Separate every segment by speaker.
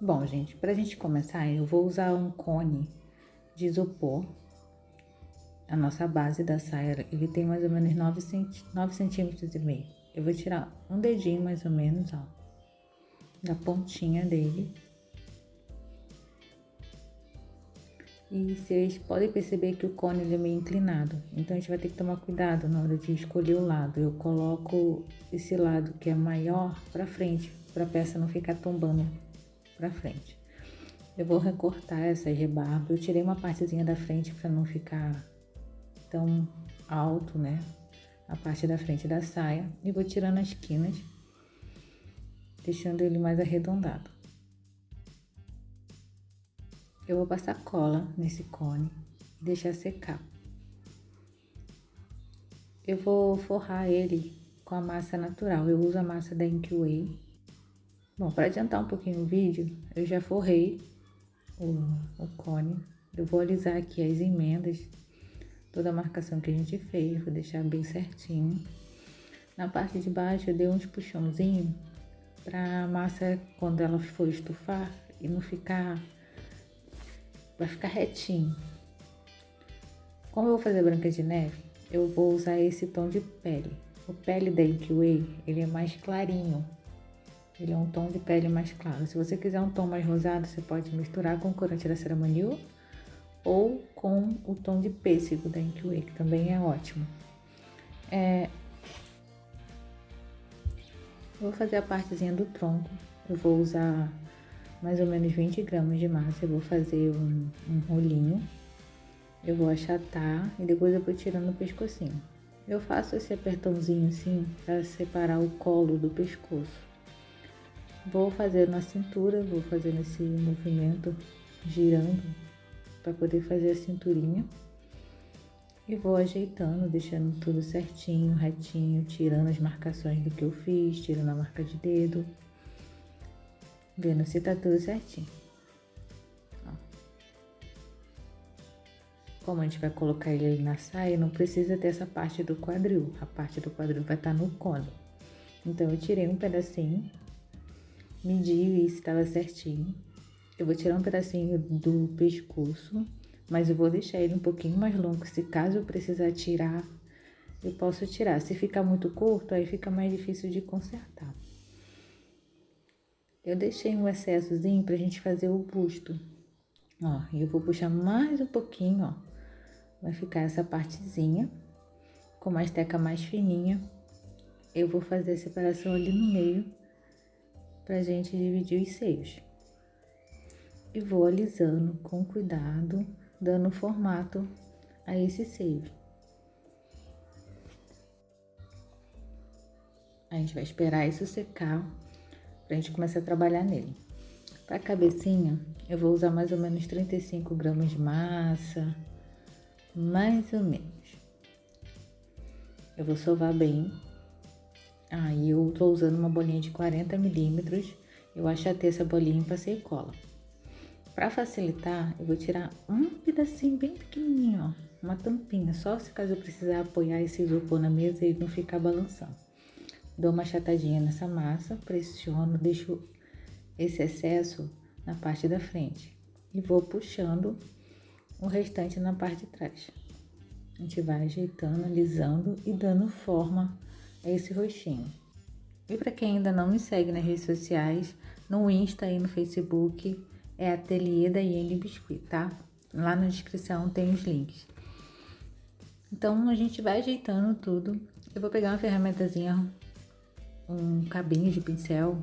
Speaker 1: Bom, gente, pra gente começar, eu vou usar um cone de isopor. A nossa base da saia, ele tem mais ou menos 9 centímetros e meio. Eu vou tirar um dedinho mais ou menos, ó, da pontinha dele. E vocês podem perceber que o cone ele é meio inclinado, então a gente vai ter que tomar cuidado na hora de escolher o lado. Eu coloco esse lado que é maior pra frente, pra peça não ficar tombando pra frente. Eu vou recortar essa rebarba. Eu tirei uma partezinha da frente pra não ficar tão alto, né? A parte da frente da saia. E vou tirando as quinas, deixando ele mais arredondado. Eu vou passar cola nesse cone e deixar secar. Eu vou forrar ele com a massa natural. Eu uso a massa da Inkway. Bom, para adiantar um pouquinho o vídeo, eu já forrei o cone. Eu vou alisar aqui as emendas, toda a marcação que a gente fez, vou deixar bem certinho. Na parte de baixo eu dei uns puxãozinhos para a massa, quando ela for estufar, e não ficar... vai ficar retinho. Como eu vou fazer Branca de Neve, eu vou usar esse tom de pele. O pele da Inkway, ele é mais clarinho. Ele é um tom de pele mais claro. Se você quiser um tom mais rosado, você pode misturar com o corante da Ceramaniu ou com o tom de pêssego da Inkway, que também é ótimo. Eu vou fazer a partezinha do tronco. Eu vou usar mais ou menos 20 gramas de massa. Eu vou fazer um rolinho. Eu vou achatar e depois eu vou tirando o pescocinho. Eu faço esse apertãozinho assim para separar o colo do pescoço. Vou fazer na cintura, vou fazendo esse movimento girando para poder fazer a cinturinha. E vou ajeitando, deixando tudo certinho, retinho, tirando as marcações do que eu fiz, tirando a marca de dedo, vendo se tá tudo certinho. Ó. Como a gente vai colocar ele na saia, não precisa ter essa parte do quadril. A parte do quadril vai estar no cone. Então, eu tirei um pedacinho, medi e vi se estava certinho. Eu vou tirar um pedacinho do pescoço, mas eu vou deixar ele um pouquinho mais longo. Se caso eu precisar tirar, eu posso tirar. Se ficar muito curto, aí fica mais difícil de consertar. Eu deixei um excessozinho pra gente fazer o busto. Ó, e eu vou puxar mais um pouquinho, ó. Vai ficar essa partezinha com uma esteca mais fininha. Eu vou fazer a separação ali no meio pra gente dividir os seios. E vou alisando com cuidado, dando formato a esse seio. A gente vai esperar isso secar pra gente começar a trabalhar nele. Pra cabecinha, eu vou usar mais ou menos 35 gramas de massa, mais ou menos. Eu vou sovar bem. Aí eu tô usando uma bolinha de 40 milímetros. Eu achatei essa bolinha e passei cola. Para facilitar, eu vou tirar um pedacinho bem pequenininho, ó, uma tampinha, só se caso eu precisar apoiar esse isopor na mesa e ele não ficar balançando. Dou uma achatadinha nessa massa, pressiono, deixo esse excesso na parte da frente e vou puxando o restante na parte de trás. A gente vai ajeitando, alisando e dando forma a esse rostinho. E para quem ainda não me segue nas redes sociais, no Insta e no Facebook, é Ateliê da Iene Biscuit, tá? Lá na descrição tem os links. Então, a gente vai ajeitando tudo. Eu vou pegar uma ferramentazinha, um cabinho de pincel,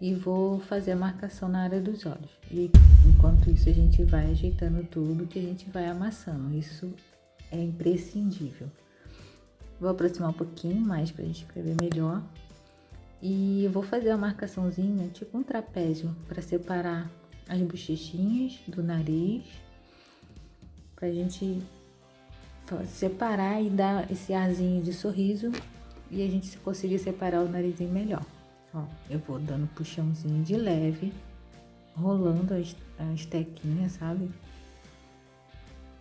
Speaker 1: e vou fazer a marcação na área dos olhos. E enquanto isso, a gente vai ajeitando tudo, que a gente vai amassando. Isso é imprescindível. Vou aproximar um pouquinho mais pra gente ver melhor. E eu vou fazer a marcaçãozinha, tipo um trapézio, para separar as bochechinhas do nariz, pra gente separar e dar esse arzinho de sorriso e a gente conseguir separar o narizinho melhor. Ó, eu vou dando puxãozinho de leve, rolando a estequinha, sabe?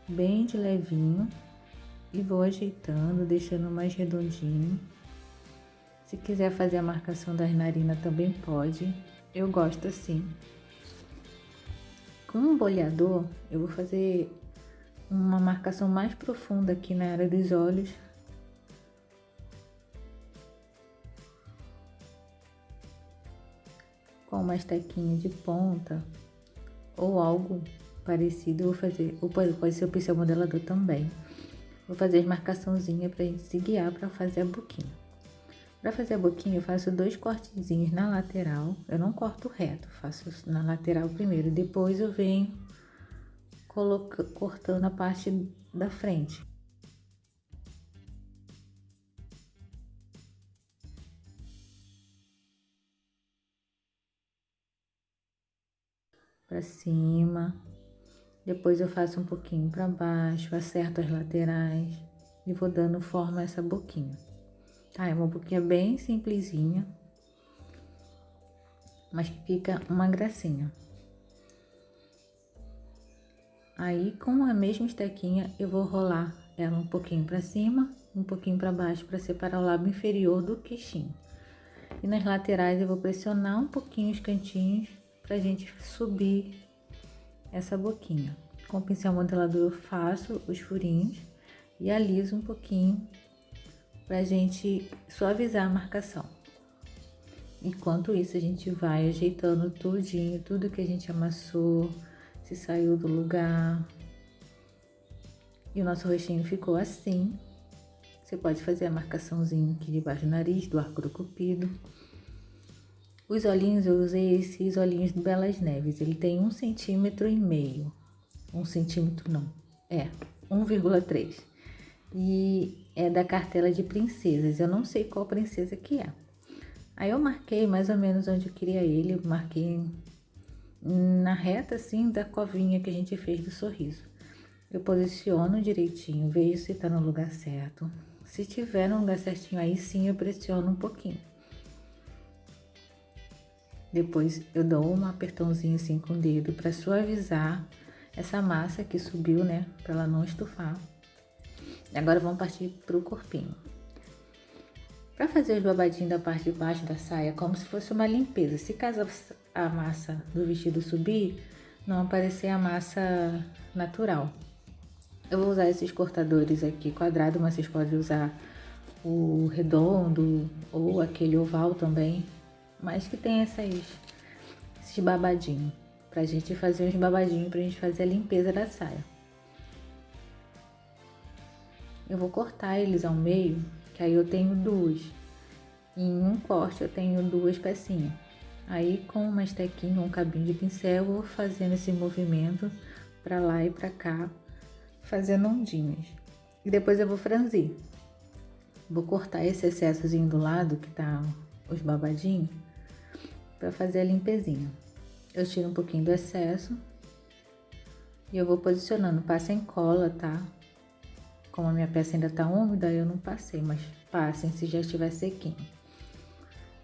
Speaker 1: Bem de levinho e vou ajeitando, deixando mais redondinho. Se quiser fazer a marcação das narinas também pode. eu gosto assim. Com um boleador, eu vou fazer uma marcação mais profunda aqui na área dos olhos. Com uma estequinha de ponta ou algo parecido, eu vou fazer, ou pode ser o pincel modelador também. Vou fazer as marcaçãozinhas pra gente se guiar para fazer a boquinha. Para fazer a boquinha, eu faço 2 cortezinhos na lateral. Eu não corto reto, faço na lateral primeiro. Depois eu venho cortando a parte da frente. Para cima. Depois eu faço um pouquinho para baixo, acerto as laterais e vou dando forma a essa boquinha. Tá, é uma boquinha bem simplesinha, mas que fica uma gracinha. Aí, com a mesma estequinha, eu vou rolar ela um pouquinho para cima, um pouquinho para baixo, para separar o lábio inferior do queixinho. E nas laterais eu vou pressionar um pouquinho os cantinhos pra gente subir essa boquinha. Com o pincel modelador eu faço os furinhos e aliso um pouquinho pra gente suavizar a marcação. Enquanto isso, a gente vai ajeitando tudinho, tudo que a gente amassou, se saiu do lugar. E o nosso rostinho ficou assim. Você pode fazer a marcaçãozinha aqui debaixo do nariz, do arco do cupido. Os olhinhos, eu usei esses olhinhos do Belas Neves. Ele tem 1,5 centímetro. 1 centímetro não, 1,3. E é da cartela de princesas. Eu não sei qual princesa que é. Aí eu marquei mais ou menos onde eu queria ele. Eu marquei na reta assim da covinha que a gente fez do sorriso. Eu posiciono direitinho, vejo se tá no lugar certo. Se tiver no lugar certinho, aí sim eu pressiono um pouquinho. Depois eu dou um apertãozinho assim com o dedo para suavizar essa massa que subiu, né? Para ela não estufar. E agora vamos partir pro corpinho. Para fazer os babadinhos da parte de baixo da saia, como se fosse uma limpeza. Se caso a massa do vestido subir, não aparecer a massa natural. Eu vou usar esses cortadores aqui quadrado, mas vocês podem usar o redondo ou aquele oval também, mas que tem esses babadinhos, pra gente fazer uns babadinhos, pra gente fazer a limpeza da saia. Eu vou cortar eles ao meio, que aí eu tenho duas. Em um corte eu tenho duas pecinhas. Aí com uma estequinha, um cabinho de pincel, eu vou fazendo esse movimento pra lá e pra cá, fazendo ondinhas. E depois eu vou franzir. Vou cortar esse excessozinho do lado, que tá os babadinhos, pra fazer a limpezinha. Eu tiro um pouquinho do excesso e eu vou posicionando. Passa em cola, tá? Como a minha peça ainda tá úmida, eu não passei, mas passem se já estiver sequinho.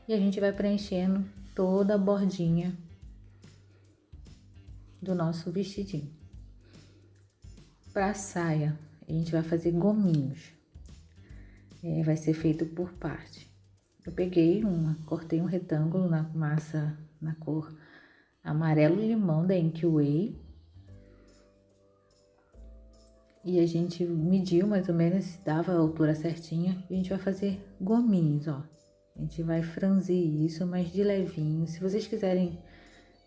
Speaker 1: E a gente vai preenchendo toda a bordinha do nosso vestidinho. Pra saia, a gente vai fazer gominhos. Vai ser feito por parte. Eu peguei cortei um retângulo na massa na cor amarelo limão da Inkway. E a gente mediu mais ou menos, dava a altura certinha. E a gente vai fazer gominhos, ó. A gente vai franzir isso, mas de levinho. Se vocês quiserem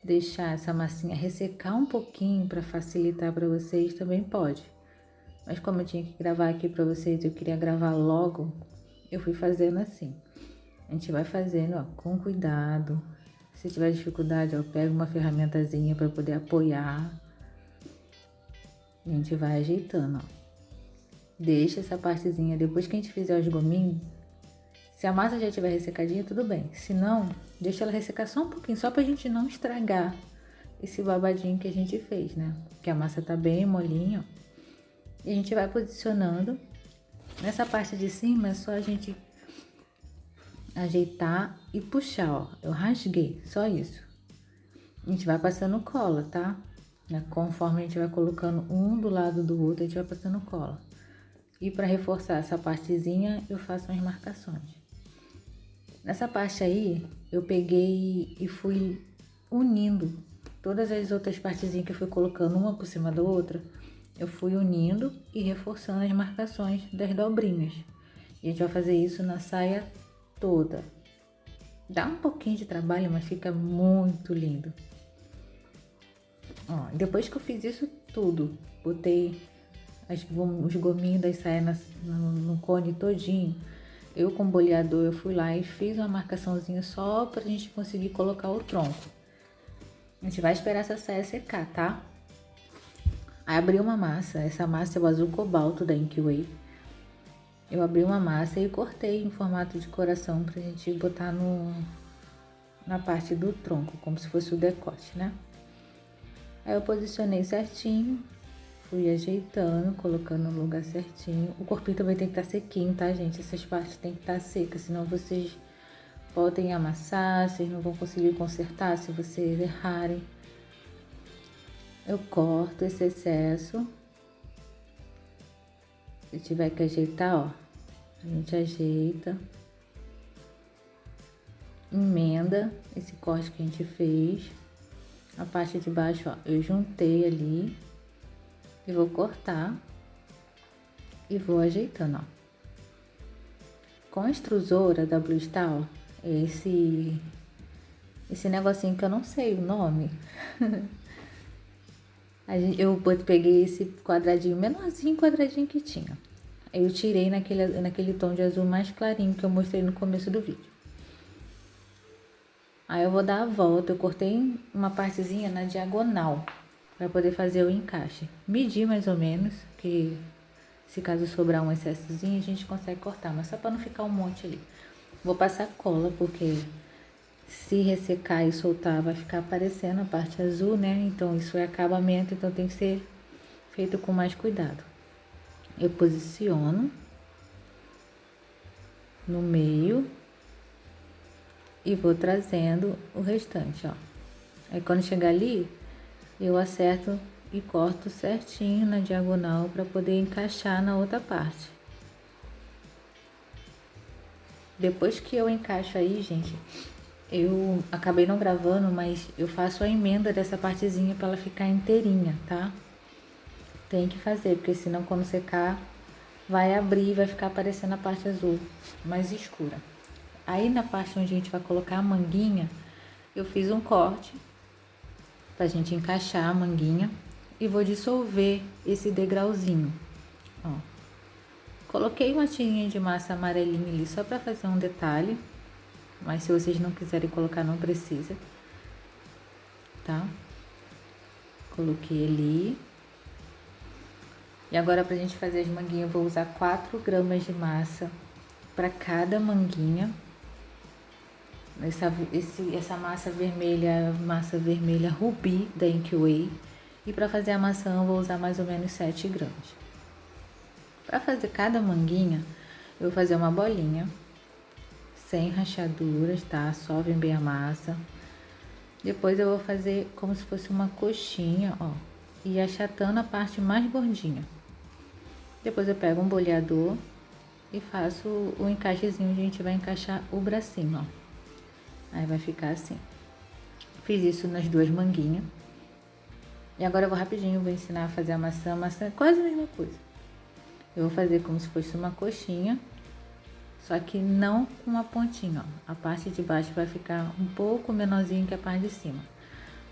Speaker 1: deixar essa massinha ressecar um pouquinho para facilitar para vocês, também pode. Mas como eu tinha que gravar aqui para vocês, eu queria gravar logo, eu fui fazendo assim. A gente vai fazendo, ó, com cuidado. Se tiver dificuldade, ó, pega uma ferramentazinha para poder apoiar. A gente vai ajeitando, ó. Deixa essa partezinha, depois que a gente fizer os gominhos, se a massa já estiver ressecadinha, tudo bem. Se não, deixa ela ressecar só um pouquinho, só pra gente não estragar esse babadinho que a gente fez, né? Porque a massa tá bem molinha, ó. E a gente vai posicionando. Nessa parte de cima é só a gente ajeitar e puxar, ó. Eu rasguei, só isso. A gente vai passando cola, tá? Conforme a gente vai colocando um do lado do outro, a gente vai passando cola. E para reforçar essa partezinha, eu faço umas marcações. Nessa parte aí, eu peguei e fui unindo todas as outras partezinhas que eu fui colocando uma por cima da outra. Eu fui unindo e reforçando as marcações das dobrinhas. E a gente vai fazer isso na saia toda. Dá um pouquinho de trabalho, mas fica muito lindo. Ó, depois que eu fiz isso tudo, botei os gominhos das saias no cone todinho. Eu com o boleador, eu fui lá e fiz uma marcaçãozinha só pra gente conseguir colocar o tronco. A gente vai esperar essa saia secar, tá? Aí abri uma massa, essa massa é o azul cobalto da Inkway. Eu abri uma massa e cortei em formato de coração pra gente botar na parte do tronco, como se fosse o decote, né? Aí eu posicionei certinho, fui ajeitando, colocando no lugar certinho. O corpinho também tem que estar sequinho, tá, gente? Essas partes tem que estar secas, senão vocês podem amassar, vocês não vão conseguir consertar se vocês errarem. Eu corto esse excesso. Se tiver que ajeitar, ó, a gente ajeita. Emenda esse corte que a gente fez. A parte de baixo, ó, eu juntei ali. E vou cortar. E vou ajeitando, ó. Com a extrusora da Blue Star, ó, esse negocinho que eu não sei o nome. Eu peguei esse quadradinho, menorzinho quadradinho que tinha. Aí eu tirei naquele tom de azul mais clarinho que eu mostrei no começo do vídeo. Aí eu vou dar a volta, eu cortei uma partezinha na diagonal para poder fazer o encaixe. Medi mais ou menos, que se caso sobrar um excessozinho a gente consegue cortar, mas só para não ficar um monte ali. Vou passar cola, porque se ressecar e soltar vai ficar aparecendo a parte azul, né? Então isso é acabamento, então tem que ser feito com mais cuidado. Eu posiciono no meio e vou trazendo o restante, ó. Aí quando chegar ali, eu acerto e corto certinho na diagonal para poder encaixar na outra parte. Depois que eu encaixo aí, gente, eu acabei não gravando, mas eu faço a emenda dessa partezinha para ela ficar inteirinha, tá? Tem que fazer, porque senão quando secar vai abrir e vai ficar aparecendo a parte azul mais escura. Aí na parte onde a gente vai colocar a manguinha, eu fiz um corte pra gente encaixar a manguinha e vou dissolver esse degrauzinho, ó. Coloquei uma tirinha de massa amarelinha ali só pra fazer um detalhe, mas se vocês não quiserem colocar não precisa, tá? Coloquei ali. E agora pra gente fazer as manguinhas eu vou usar 4 gramas de massa para cada manguinha. Essa massa vermelha rubi da Inkway. E para fazer a maçã eu vou usar mais ou menos 7 gramas. Para fazer cada manguinha, eu vou fazer uma bolinha, sem rachaduras, tá? Sovem bem a massa. Depois eu vou fazer como se fosse uma coxinha, ó. E achatando a parte mais gordinha. Depois eu pego um boleador e faço o encaixezinho onde a gente vai encaixar o bracinho, ó. Aí vai ficar assim. Fiz isso nas 2 manguinhas. E agora eu vou rapidinho, vou ensinar a fazer a maçã. A maçã é quase a mesma coisa. Eu vou fazer como se fosse uma coxinha, só que não com uma pontinha, ó. A parte de baixo vai ficar um pouco menorzinho que a parte de cima.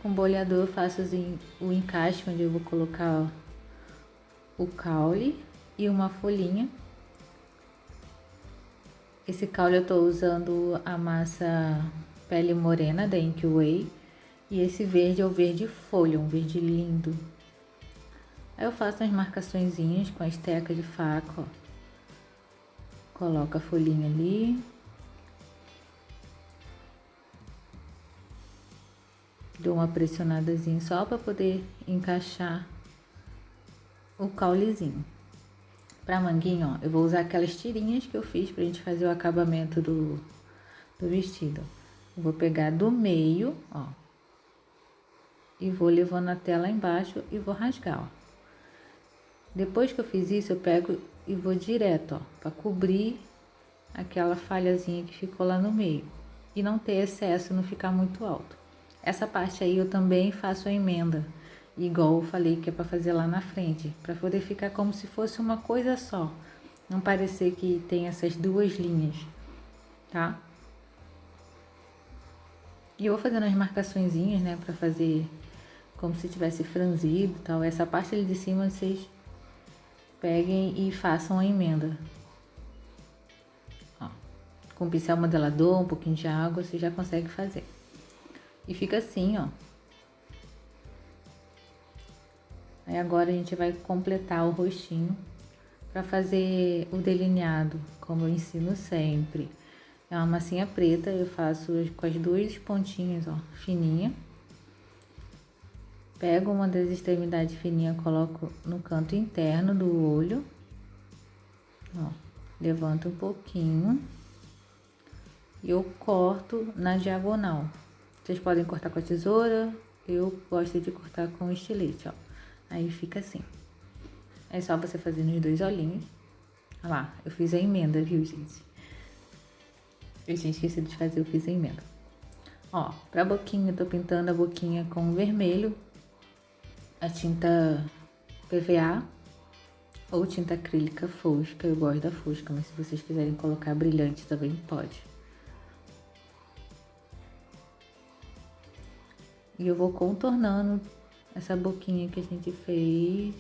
Speaker 1: Com o boleador eu faço o encaixe onde eu vou colocar, ó, o caule e uma folhinha. Esse caule eu tô usando a massa pele morena da Inkway. E esse verde é o verde folha, um verde lindo. Aí eu faço as marcaçõezinhas com a esteca de faca, ó. Coloco a folhinha ali. Dou uma pressionadazinha só para poder encaixar o caulezinho. Pra manguinho, ó, eu vou usar aquelas tirinhas que eu fiz pra gente fazer o acabamento do vestido. Eu vou pegar do meio, ó, e vou levando até lá embaixo e vou rasgar, ó. Depois que eu fiz isso, eu pego e vou direto, ó, pra cobrir aquela falhazinha que ficou lá no meio. E não ter excesso, não ficar muito alto. Essa parte aí eu também faço a emenda, igual eu falei que é para fazer lá na frente, para poder ficar como se fosse uma coisa só, não parecer que tem essas duas linhas, tá? E eu vou fazendo as marcaçõezinhas, né, para fazer como se tivesse franzido e tal. Essa parte ali de cima vocês peguem e façam a emenda. Ó, com pincel modelador, um pouquinho de água, você já consegue fazer. E fica assim, ó. Aí agora a gente vai completar o rostinho para fazer o delineado, como eu ensino sempre. É uma massinha preta, eu faço com as duas pontinhas, ó, fininha. Pego uma das extremidades fininhas, coloco no canto interno do olho. Ó, levanto um pouquinho. E eu corto na diagonal. Vocês podem cortar com a tesoura, eu gosto de cortar com o estilete, ó. Aí fica assim. É só você fazer nos dois olhinhos. Olha lá, eu fiz a emenda, viu, gente? Eu tinha esquecido de fazer, eu fiz a emenda. Ó, pra boquinha, eu tô pintando a boquinha com vermelho. A tinta PVA ou tinta acrílica fosca. Eu gosto da fosca, mas se vocês quiserem colocar brilhante também pode. E eu vou contornando essa boquinha que a gente fez.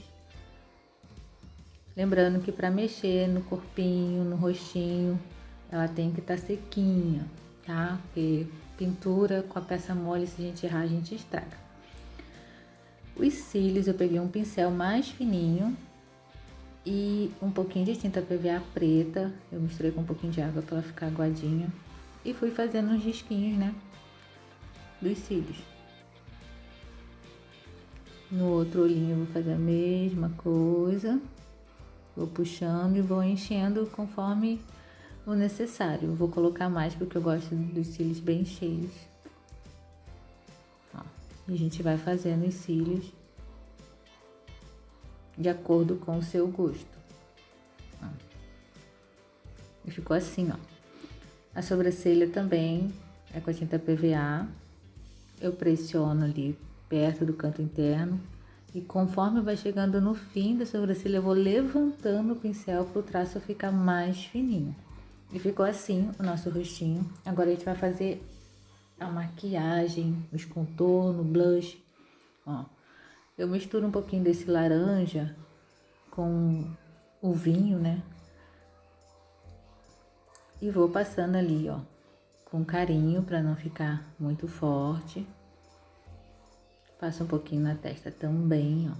Speaker 1: Lembrando que para mexer no corpinho, no rostinho, ela tem que estar sequinha, tá? Porque pintura com a peça mole, se a gente errar, a gente estraga. Os cílios, eu peguei um pincel mais fininho e um pouquinho de tinta PVA preta. Eu misturei com um pouquinho de água para ela ficar aguadinha. E fui fazendo uns risquinhos, né? Dos cílios. No outro olhinho eu vou fazer a mesma coisa. Vou puxando e vou enchendo conforme o necessário. Eu vou colocar mais porque eu gosto dos cílios bem cheios. Ó, e a gente vai fazendo os cílios de acordo com o seu gosto. Ó. E ficou assim, ó. A sobrancelha também é com a tinta PVA. Eu pressiono ali perto do canto interno. E conforme vai chegando no fim da sobrancelha, eu vou levantando o pincel para o traço ficar mais fininho. E ficou assim o nosso rostinho. Agora a gente vai fazer a maquiagem, os contornos, blush. Ó, eu misturo um pouquinho desse laranja com o vinho, né? E vou passando ali, ó, com carinho para não ficar muito forte. Passa um pouquinho na testa também, ó.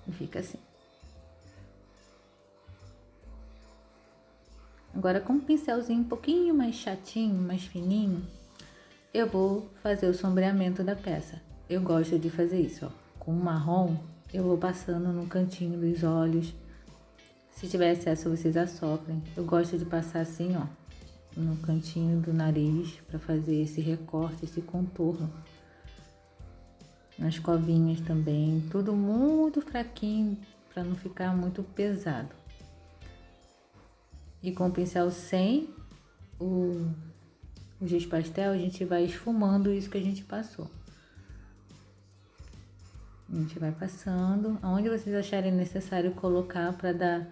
Speaker 1: E fica assim. Agora, com um pincelzinho um pouquinho mais chatinho, mais fininho, eu vou fazer o sombreamento da peça. Eu gosto de fazer isso, ó. Com o marrom, eu vou passando no cantinho dos olhos. Se tiver excesso, vocês assoprem. Eu gosto de passar assim, ó, no cantinho do nariz para fazer esse recorte, esse contorno. Nas covinhas também, tudo muito fraquinho para não ficar muito pesado. E com o pincel sem o giz pastel, a gente vai esfumando isso que a gente passou. A gente vai passando, aonde vocês acharem necessário colocar para dar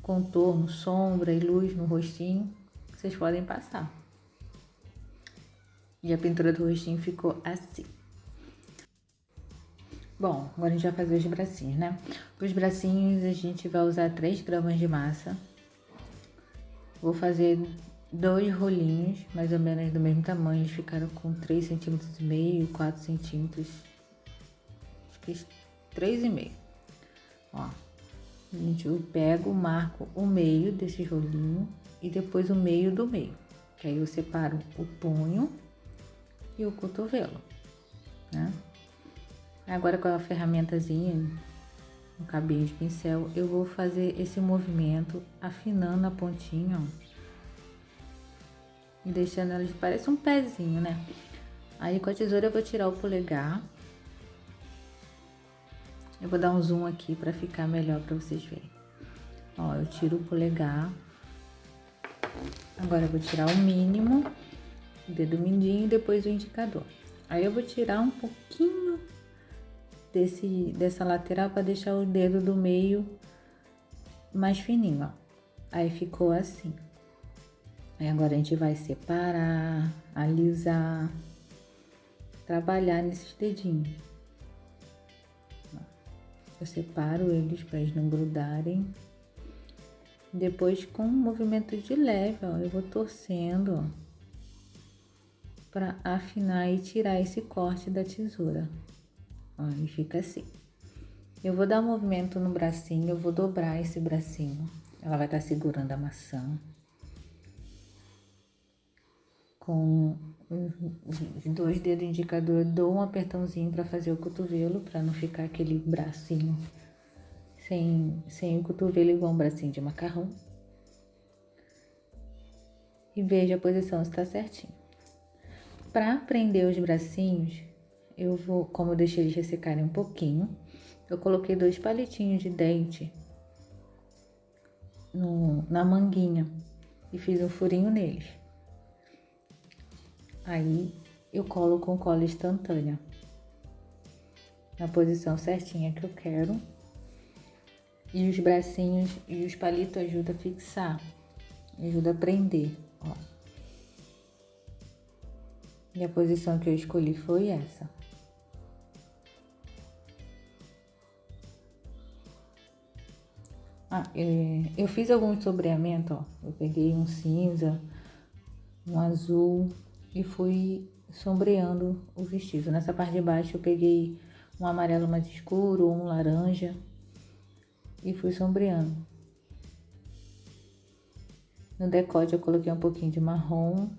Speaker 1: contorno, sombra e luz no rostinho, vocês podem passar. E a pintura do rostinho ficou assim. Bom, agora a gente vai fazer os bracinhos, né? Os bracinhos a gente vai usar 3 gramas de massa. Vou fazer 2 rolinhos, mais ou menos do mesmo tamanho. Eles ficaram com 3,5 cm, 4 centímetros. Acho que 3,5. Ó, eu pego, marco o meio desse rolinho e depois o meio do meio. Que aí eu separo o punho e o cotovelo, né? Agora com a ferramentazinha, um cabinho de pincel, eu vou fazer esse movimento, afinando a pontinha, ó, e deixando ela, parece um pezinho, né? Aí com a tesoura eu vou tirar o polegar. Eu vou dar um zoom aqui para ficar melhor para vocês verem. Ó, eu tiro o polegar. Agora eu vou tirar o mínimo o dedo mindinho e depois o indicador. Aí eu vou tirar um pouquinho dessa lateral para deixar o dedo do meio mais fininho, ó. Aí ficou assim. Aí agora a gente vai separar, alisar, trabalhar nesses dedinhos. Eu separo eles para eles não grudarem. Depois, com um movimento de leve, ó, eu vou torcendo, ó, para afinar e tirar esse corte da tesoura. Ó, e fica assim. Eu vou dar um movimento no bracinho, eu vou dobrar esse bracinho. Ela vai estar segurando a maçã. Com os 2 dedos indicador, dou um apertãozinho para fazer o cotovelo, para não ficar aquele bracinho sem o cotovelo igual um bracinho de macarrão. E veja a posição se tá certinho. Para prender os bracinhos, eu vou, como eu deixei eles ressecarem um pouquinho, eu coloquei 2 palitinhos de dente na manguinha e fiz um furinho neles. Aí eu colo com cola instantânea na posição certinha que eu quero. E os bracinhos e os palitos ajudam a fixar, ajuda a prender, ó. E a posição que eu escolhi foi essa. Eu fiz alguns sombreamentos, ó. Eu peguei um cinza, um azul e fui sombreando o vestido. Nessa parte de baixo eu peguei um amarelo mais escuro, um laranja e fui sombreando. No decote eu coloquei um pouquinho de marrom.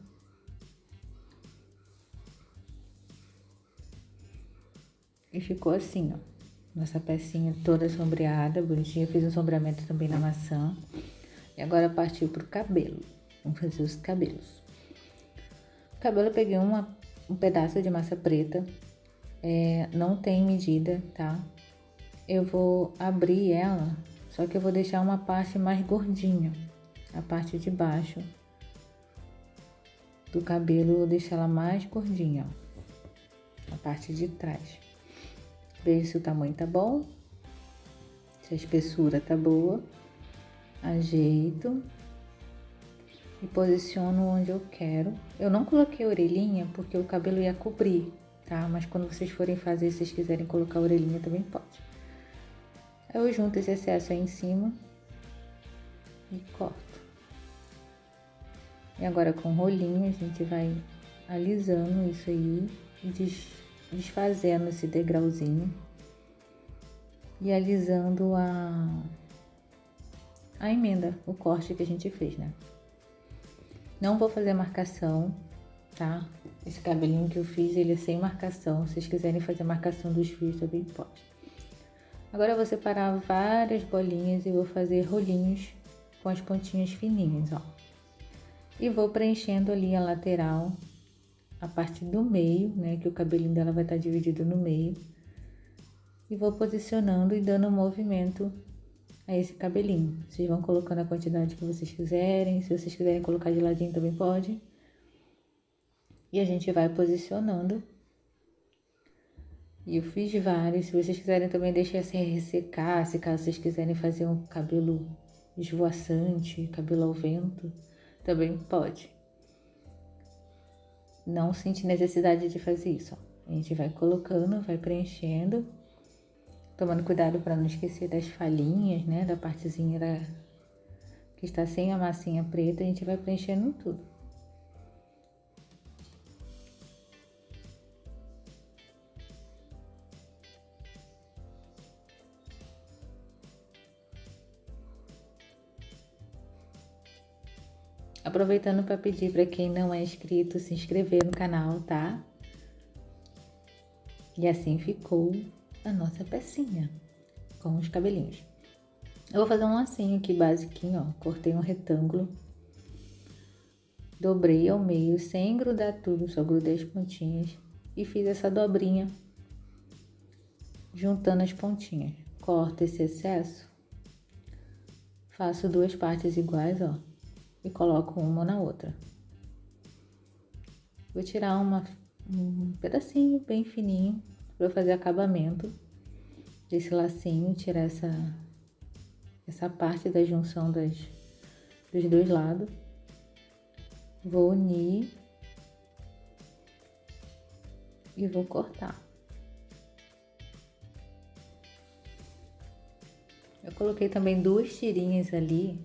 Speaker 1: E ficou assim, ó. Nossa pecinha toda sombreada, bonitinha. Eu fiz um sombreamento também na maçã. E agora partiu pro cabelo. Vamos fazer os cabelos. O cabelo eu peguei um pedaço de massa preta. Não tem medida, tá? Eu vou abrir ela, só que eu vou deixar uma parte mais gordinha. A parte de baixo do cabelo eu vou deixar ela mais gordinha, ó. A parte de trás. Veja se o tamanho tá bom, se a espessura tá boa. Ajeito e posiciono onde eu quero. Eu não coloquei orelhinha porque o cabelo ia cobrir, tá? Mas quando vocês forem fazer, se vocês quiserem colocar orelhinha também pode. Aí eu junto esse excesso aí em cima e corto. E agora com o rolinho a gente vai alisando isso aí e desfazendo esse degrauzinho e alisando a emenda, o corte que a gente fez, né? Não vou fazer marcação, tá? Esse cabelinho que eu fiz, ele é sem marcação. Se vocês quiserem fazer marcação dos fios, também pode. Agora eu vou separar várias bolinhas e vou fazer rolinhos com as pontinhas fininhas, ó. E vou preenchendo ali a lateral, a parte do meio, né? Que o cabelinho dela vai estar dividido no meio. E vou posicionando e dando movimento a esse cabelinho. Vocês vão colocando a quantidade que vocês quiserem. Se vocês quiserem colocar de ladinho também pode. E a gente vai posicionando. E eu fiz vários. Se vocês quiserem também deixar assim ressecar. Se caso vocês quiserem fazer um cabelo esvoaçante, cabelo ao vento, também pode. Não sente necessidade de fazer isso, ó. A gente vai colocando, vai preenchendo. Tomando cuidado para não esquecer das falhinhas, né? Da partezinha que está sem a massinha preta, a gente vai preenchendo tudo. Aproveitando para pedir para quem não é inscrito se inscrever no canal, tá? E assim ficou a nossa pecinha com os cabelinhos. Eu vou fazer um lacinho aqui basiquinho, ó. Cortei um retângulo, dobrei ao meio sem grudar tudo, só grudei as pontinhas e fiz essa dobrinha juntando as pontinhas. Corto esse excesso, faço 2 partes iguais, ó, e coloco uma na outra. Vou tirar um pedacinho bem fininho para eu fazer acabamento desse lacinho, tirar essa parte da junção dos dois lados. Vou unir e vou cortar. Eu coloquei também 2 tirinhas ali,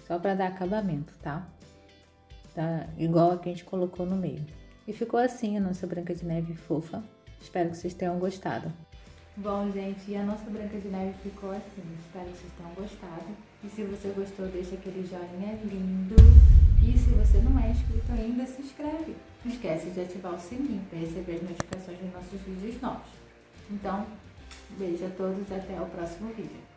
Speaker 1: só para dar acabamento, tá? Tá igual a que a gente colocou no meio. E ficou assim a nossa Branca de Neve fofa. Espero que vocês tenham gostado. Bom, gente, a nossa Branca de Neve ficou assim. Espero que vocês tenham gostado. E se você gostou, deixa aquele joinha lindo. E se você não é inscrito ainda, se inscreve. Não esquece de ativar o sininho para receber as notificações dos nossos vídeos novos. Então, beijo a todos e até o próximo vídeo.